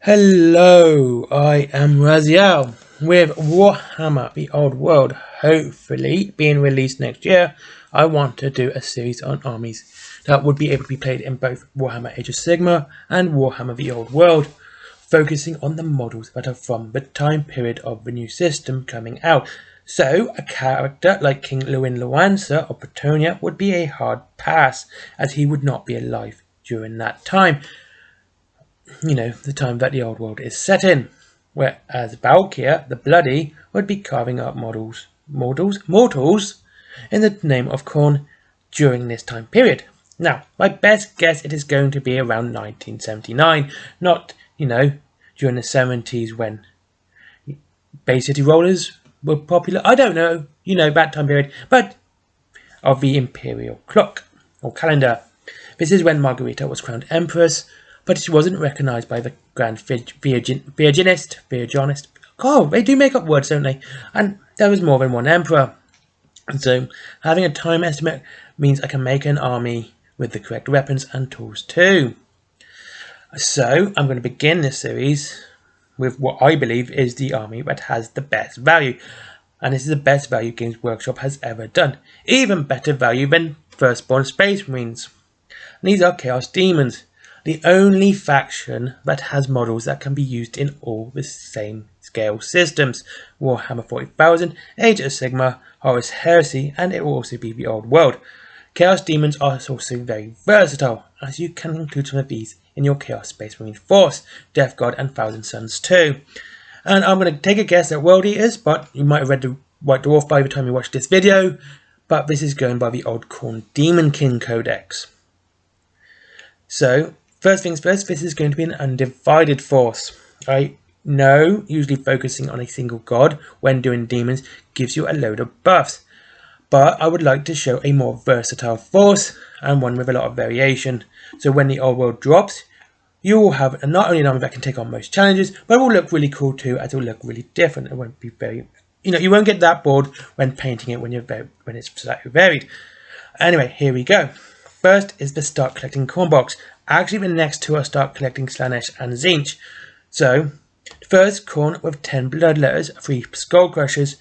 Hello, I am Raziel with Warhammer The Old World, hopefully being released next year. I want to do a series on armies that would be able to be played in both Warhammer Age of Sigmar and Warhammer The Old World, focusing on the models that are from the time period of the new system coming out. So, a character like King Lewin Loansa of Bretonia would be a hard pass, as he would not be alive during that time. The time that the old world is set in. Whereas Valkyr, the Bloody, would be carving up mortals in the name of Khorne during this time period. Now, my best guess it is going to be around 1979, not, during the 70s when Bay City Rollers were popular. I don't know, that time period, but of the Imperial clock or calendar. This is when Margarita was crowned Empress, but she wasn't recognised by the Grand Virginist. God, they do make up words, don't they? And there was more than one emperor. And so, having a time estimate means I can make an army with the correct weapons and tools too. So, I'm going to begin this series with what I believe is the army that has the best value. And this is the best value Games Workshop has ever done. Even better value than Firstborn Space Marines. And these are Chaos Daemons, the only faction that has models that can be used in all the same scale systems. Warhammer 40,000, Age of Sigmar, Horus Heresy, and it will also be the Old World. Chaos Daemons are also very versatile, as you can include some of these in your Chaos Space Marine Force, Death God and Thousand Suns too. And I'm going to take a guess at World Eaters, but you might have read the White Dwarf by the time you watch this video, but this is going by the old Khorne Demon King Codex. So, first things first, this is going to be an undivided force. I know usually focusing on a single god when doing demons gives you a load of buffs, but I would like to show a more versatile force and one with a lot of variation. So when the old world drops, you will have not only an army that can take on most challenges, but it will look really cool too, as it will look really different. It won't be very, you won't get that bored when painting it when it's slightly varied. Anyway, here we go. First is the Start Collecting Khorne box. Actually, the next two are Start Collecting Lanet and Zinc. So, first Khorne with 10 blood letters, 3 skull crushers,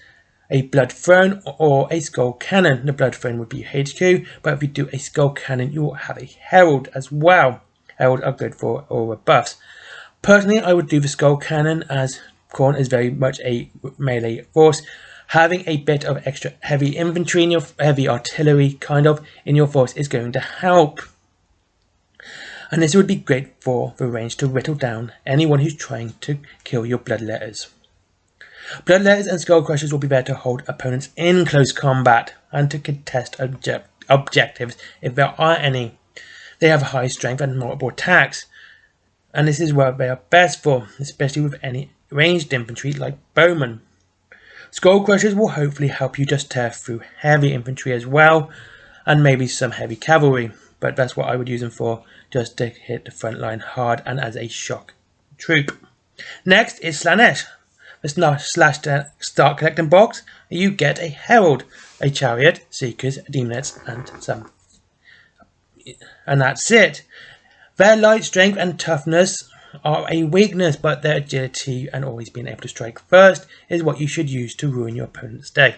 a blood throne or a skull cannon. The blood throne would be HQ, but if you do a skull cannon, you will have a herald as well. Herald are good for all the buffs. Personally, I would do the skull cannon, as Khorne is very much a melee force. Having a bit of extra heavy infantry in your heavy artillery in your force is going to help. And this would be great for the range to whittle down anyone who's trying to kill your bloodletters. Bloodletters and skull crushers will be there to hold opponents in close combat and to contest objectives if there are any. They have high strength and multiple attacks, and this is what they are best for, especially with any ranged infantry like bowmen. Skull crushers will hopefully help you just tear through heavy infantry as well, and maybe some heavy cavalry, but that's what I would use them for, just to hit the front line hard and as a shock troop. Next is Lanet. The Start Collecting box, you get a herald, a chariot, seekers, demonettes, and some. And that's it. Their light strength and toughness are a weakness, but their agility and always being able to strike first is what you should use to ruin your opponent's day.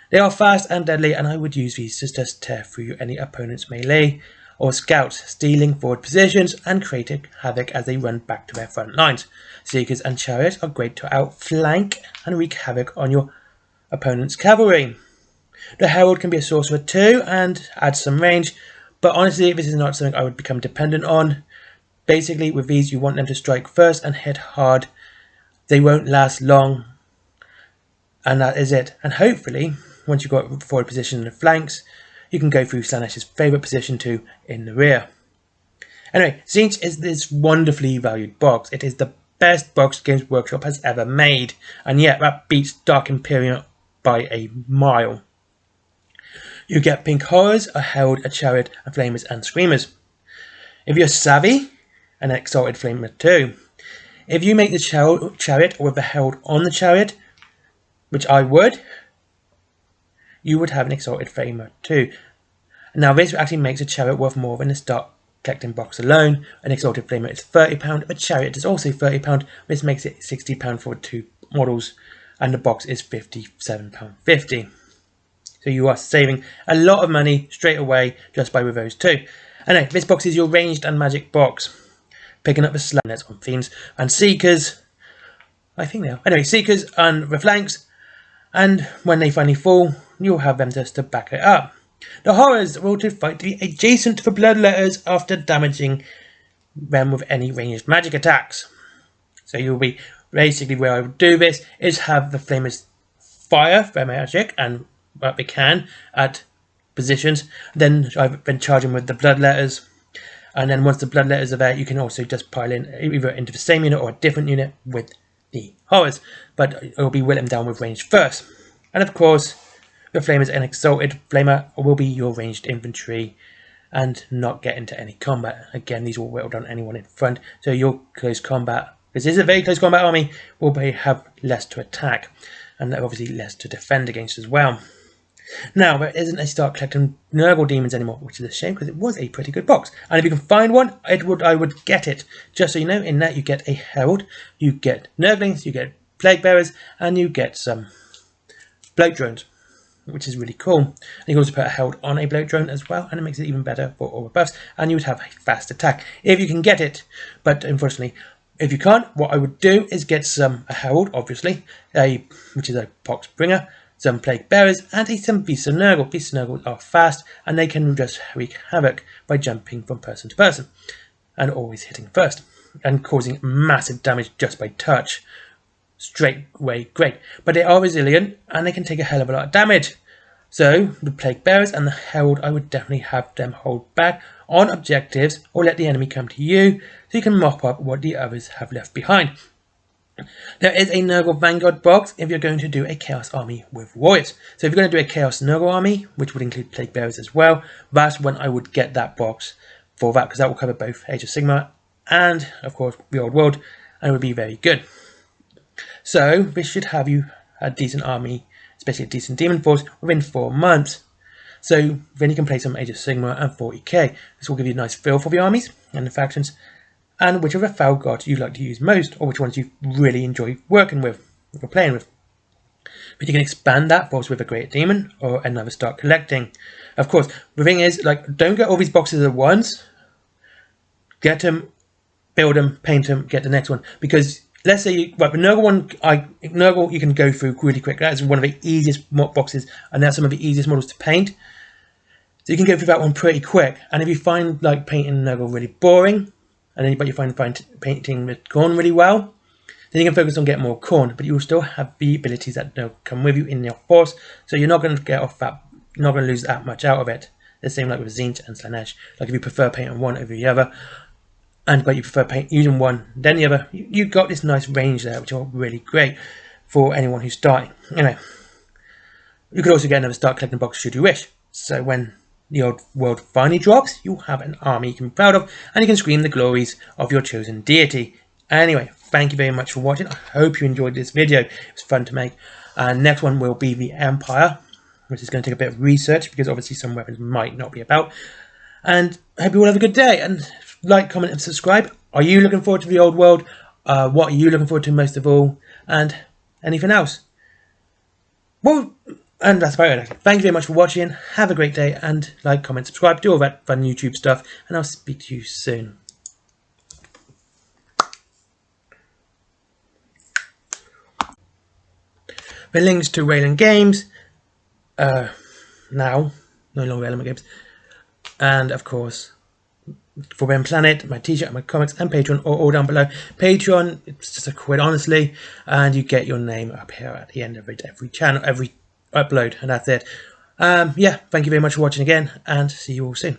They are fast and deadly, and I would use these to just tear through any opponent's melee or scouts, stealing forward positions and creating havoc as they run back to their front lines. Seekers and chariots are great to outflank and wreak havoc on your opponent's cavalry. The herald can be a sorcerer too and add some range, but honestly this is not something I would become dependent on. Basically, with these, you want them to strike first and hit hard. They won't last long. And that is it. And hopefully, once you've got forward position in the flanks, you can go through Slanesh's favourite position too, in the rear. Anyway, Zinc is this wonderfully valued box. It is the best box Games Workshop has ever made. And yet, that beats Dark Imperium by a mile. You get pink horrors, a herald, a chariot, and flamers and screamers. If you're savvy, an exalted flamer too. If you make the chariot with the herald on the chariot, which I would, you would have an exalted flamer too. Now this actually makes a chariot worth more than the Start collecting box alone. An Exalted Flamer is £30. A Chariot is also £30. This makes it £60 for 2 models, and the box is £57.50. So you are saving a lot of money straight away just by with those two. Anyway, this box is your ranged and magic box. Picking up the Lanets on Fiends and Seekers. I think they are. Anyway, Seekers on the flanks. And when they finally fall, you'll have them just to back it up. The Horrors will to fight to be adjacent to the Bloodletters after damaging them with any ranged magic attacks. So you'll be basically where I would do this is have the Flamers fire their magic and what they can at positions. Then I've been charging with the Bloodletters. And then once the Bloodletters are there, you can also just pile in either into the same unit or a different unit with the Horrors. But it will be whittled down with range first. And of course, the Flamers and Exalted Flamer will be your ranged infantry and not get into any combat. Again, these will whittle down anyone in front. So your close combat, this is a very close combat army, will have less to attack. And obviously less to defend against as well. Now, there isn't a start collecting Nurgle Demons anymore, which is a shame because it was a pretty good box. And if you can find one, I would get it. Just so you know, in that you get a Herald, you get Nurglings, you get Plague Bearers, and you get some Bloat Drones, which is really cool. And you can also put a Herald on a Bloat Drone as well, and it makes it even better for all the buffs, and you would have a fast attack if you can get it. But unfortunately, if you can't, what I would do is get a Herald, obviously, which is a Pox Bringer, some Plague Bearers, and some Beasts of Nurgle. Beasts of Nurgle are fast, and they can just wreak havoc by jumping from person to person, and always hitting first, and causing massive damage just by touch. Straight away, great. But they are resilient, and they can take a hell of a lot of damage. So, the Plague Bearers and the Herald, I would definitely have them hold back on objectives, or let the enemy come to you, so you can mop up what the others have left behind. There is a Nurgle Vanguard box if you're going to do a Chaos Army with Warriors. So if you're going to do a Chaos Nurgle Army, which would include Plague Bearers as well, that's when I would get that box for that, because that will cover both Age of Sigmar and, of course, the Old World, and it would be very good. So this should have you a decent army, especially a decent demon force, within 4 months. So then you can play some Age of Sigmar and 40k. This will give you a nice feel for the armies and the factions, and whichever foul gods you like to use most, or which ones you really enjoy working with or playing with. But you can expand that force with a great demon or another start collecting. Of course, the thing is, like, don't get all these boxes at once. Get them, build them, paint them, get the next one. Because let's say, the Nurgle one, Nurgle you can go through really quick. That is one of the easiest boxes, and that's some of the easiest models to paint. So you can go through that one pretty quick. And if you find like painting Nurgle really boring, but you find painting with Khorne really well, then you can focus on getting more Khorne, but you will still have the abilities that come with you in your force, so you're not going to get off that, you're not going to lose that much out of it. The same like with Zinc and Lanet. Like if you prefer painting one over the other, but you prefer using one then the other, you've got this nice range there, which are really great for anyone who's starting. Anyway, you could also get another start collecting box should you wish. So when the Old World finally drops, you'll have an army you can be proud of, and you can scream the glories of your chosen deity. Anyway, thank you very much for watching. I hope you enjoyed this video. It was fun to make. Next one will be the Empire, which is going to take a bit of research, because obviously some weapons might not be about. And I hope you all have a good day, and like, comment and subscribe. Are you looking forward to the Old World? What are you looking forward to most of all? And anything else? Well, and that's about it. Thank you very much for watching. Have a great day, and like, comment, subscribe, do all that fun YouTube stuff, and I'll speak to you soon. The links to Wayland Games, now, no longer Element Games, and of course, Forbidden Planet, my t-shirt, my comics, and Patreon are all down below. Patreon, it's just £1, honestly, and you get your name up here at the end of every channel, every upload, and that's it. Yeah, thank you very much for watching again, and see you all soon.